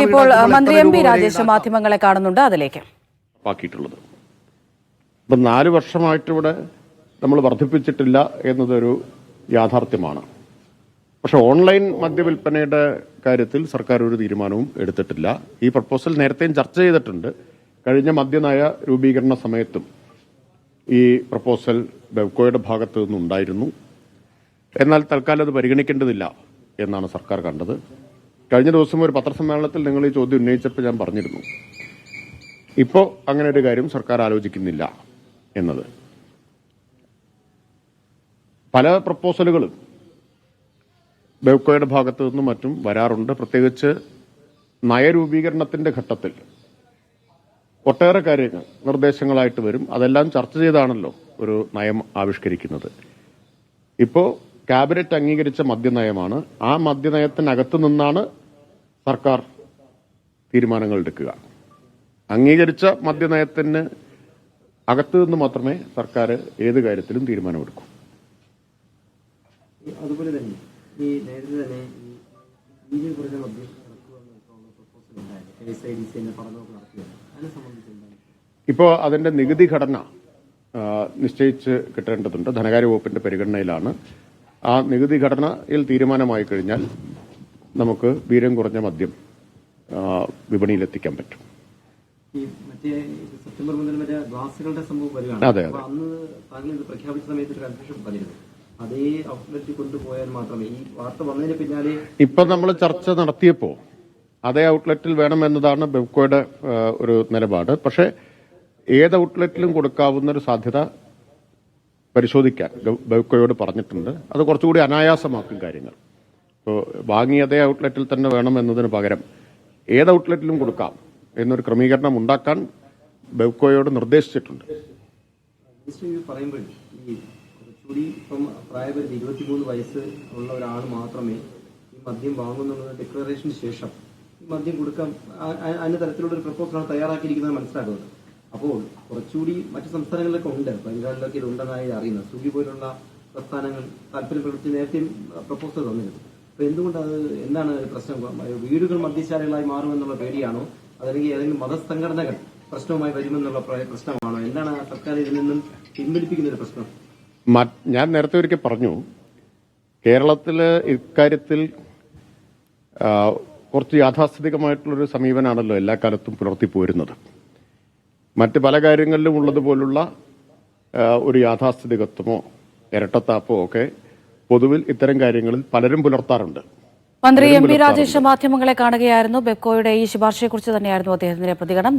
ഇപ്പോൾ മന്ത്രി M P Rajesh മാധ്യമങ്ങളെ കാണുന്നുണ്ട്, അതിലേക്ക്. ഇപ്പം 4 വർഷമായിട്ട് ഇവിടെ നമ്മൾ വർദ്ധിപ്പിച്ചിട്ടില്ല എന്നതൊരു യാഥാർത്ഥ്യമാണ്. പക്ഷെ ഓൺലൈൻ മദ്യവിൽപ്പനയുടെ കാര്യത്തിൽ സർക്കാർ ഒരു തീരുമാനവും എടുത്തിട്ടില്ല. ഈ പ്രപ്പോസൽ നേരത്തെയും ചർച്ച ചെയ്തിട്ടുണ്ട്. കഴിഞ്ഞ മദ്യനയ രൂപീകരണ സമയത്തും ഈ പ്രപ്പോസൽ ബെവ്കോയുടെ ഭാഗത്തു നിന്നുണ്ടായിരുന്നു. എന്നാൽ തൽക്കാലം അത് പരിഗണിക്കേണ്ടതില്ല എന്നാണ് സർക്കാർ കണ്ടത്. കഴിഞ്ഞ ദിവസം ഒരു പത്രസമ്മേളനത്തിൽ നിങ്ങൾ ഈ ചോദ്യം ഉന്നയിച്ചപ്പോൾ ഞാൻ പറഞ്ഞിരുന്നു, ഇപ്പോൾ അങ്ങനെ ഒരു കാര്യം സർക്കാർ ആലോചിക്കുന്നില്ല എന്നത്. പല പ്രപ്പോസലുകളും ബെവ്കോയുടെ ഭാഗത്തു നിന്നും മറ്റും വരാറുണ്ട്. പ്രത്യേകിച്ച് നയരൂപീകരണത്തിന്റെ ഘട്ടത്തിൽ ഒട്ടേറെ കാര്യങ്ങൾ നിർദ്ദേശങ്ങളായിട്ട് വരും. അതെല്ലാം ചർച്ച ചെയ്താണല്ലോ ഒരു നയം ആവിഷ്കരിക്കുന്നത്. ഇപ്പോൾ ക്യാബിനറ്റ് അംഗീകരിച്ച മദ്യനയമാണ്. ആ മദ്യനയത്തിനകത്ത് നിന്നാണ് സർക്കാർ തീരുമാനങ്ങൾ എടുക്കുക. അംഗീകരിച്ച മദ്യനയത്തിന് അകത്ത് നിന്ന് മാത്രമേ സർക്കാർ ഏത് കാര്യത്തിലും തീരുമാനമെടുക്കൂ. അതുപോലെ തന്നെ ഈ നേരത്തെ തന്നെ ഈ കുറഞ്ഞ മദ്യം ഇപ്പോൾ അതിന്റെ നികുതി ഘടന നിശ്ചയിച്ച് കിട്ടേണ്ടതുണ്ട്. ധനകാര്യ വകുപ്പിന്റെ പരിഗണനയിലാണ്. ആ നികുതി ഘടനയിൽ തീരുമാനമായി കഴിഞ്ഞാൽ നമുക്ക് വീര്യം കുറഞ്ഞ മദ്യം വിപണിയിലെത്തിക്കാൻ പറ്റും. സെപ്റ്റംബർ മുതൽ വരെ ഗ്ലാസുകളുടെ സംഭവം വരികയാണ്. അതെ. അന്ന് താങ്കൾ ഇത് പ്രഖ്യാപിച്ച സമയത്ത് ഒരു കൺഫ്യൂഷൻ പറഞ്ഞിരുന്നു, അതേ ഔട്ട്ലെറ്റിൽ കൊണ്ടുപോയാൽ മാത്രമേ. ഈ വാർത്ത വന്നതിന് പിന്നാലെ ഇപ്പൊ നമ്മൾ ചർച്ച നടത്തിയപ്പോൾ അതേ ഔട്ട്ലെറ്റിൽ വേണമെന്നതാണ് ബെവ്കോയുടെ ഒരു നിലപാട്. പക്ഷേ ഏത് ഔട്ട്ലെറ്റിലും കൊടുക്കാവുന്ന ഒരു സാധ്യത പരിശോധിക്കാൻ ബെവ്കോയോട് പറഞ്ഞിട്ടുണ്ട്. അത് കുറച്ചുകൂടി അനായാസമാക്കും കാര്യങ്ങൾ. ഇപ്പോൾ വാങ്ങിയ അതേ ഔട്ട്ലെറ്റിൽ തന്നെ വേണം എന്നതിന് പകരം ഏത് ഔട്ട്ലെറ്റിലും കൊടുക്കാം എന്നൊരു ക്രമീകരണം ഉണ്ടാക്കാൻ ബെവ്കോയോട് നിർദ്ദേശിച്ചിട്ടുണ്ട്. പറയുമ്പോൾ ഈ കുറച്ചുകൂടി ഇപ്പം പ്രായപരിധി 23 വയസ്സ് ഉള്ള ഒരാൾ മാത്രമേ ഈ മദ്യം വാങ്ങുന്നുള്ള ഡിക്ലറേഷന് ശേഷം ഈ മദ്യം കൊടുക്കാൻ അതിന്റെ തരത്തിലുള്ള ഒരു പ്രപ്പോസലാണ് തയ്യാറാക്കിയിരിക്കുന്നത് മനസ്സിലാക്കുന്നത്. അപ്പോൾ കുറച്ചുകൂടി മറ്റു സംസ്ഥാനങ്ങളിലൊക്കെ ഉണ്ട്, ബംഗാളിലൊക്കെ ഇതുണ്ടെന്നായി അറിയുന്നത്. സ്വിഗ്ഗി പോലുള്ള പ്രസ്ഥാനങ്ങൾ താല്പര്യം പ്രകടിപ്പിച്ച് നേരത്തെയും പ്രപ്പോസൽ തന്നിരുന്നു. അപ്പൊ എന്തുകൊണ്ട് അത് എന്താണ് പ്രശ്നം? വീടുകൾ മദ്യശാലകളായി മാറുമെന്നുള്ള പേടിയാണോ, അതല്ലെങ്കിൽ ഏതെങ്കിലും മതസംഘടനകൾ പ്രശ്നവുമായി വരുമെന്നുള്ള പ്രശ്നമാണോ? എന്താണ് സർക്കാർ ഇതിൽ നിന്നും പിൻവലിപ്പിക്കുന്ന ഒരു പ്രശ്നം? ഞാൻ നേരത്തെ ഒരിക്കൽ പറഞ്ഞു, കേരളത്തില് ഇക്കാര്യത്തിൽ കുറച്ച് യാഥാസ്ഥിതികമായിട്ടുള്ളൊരു സമീപനാണല്ലോ എല്ലാ കാലത്തും പുലർത്തിപ്പോരുന്നത്. മറ്റ് പല കാര്യങ്ങളിലും ഉള്ളതുപോലുള്ള ഒരു യാഥാസ്ഥിതികത്വമോ ഇരട്ടത്താപ്പോ ഒക്കെ പൊതുവിൽ ഇത്തരം കാര്യങ്ങളിൽ പലരും പുലർത്താറുണ്ട്. മന്ത്രി എം പി രാജേഷ് മാധ്യമങ്ങളെ കാണുകയായിരുന്നു. ബെവ്കോയുടെ ഈ ശുപാർശയെക്കുറിച്ച് തന്നെയായിരുന്നു അദ്ദേഹത്തിന്റെ പ്രതികരണം.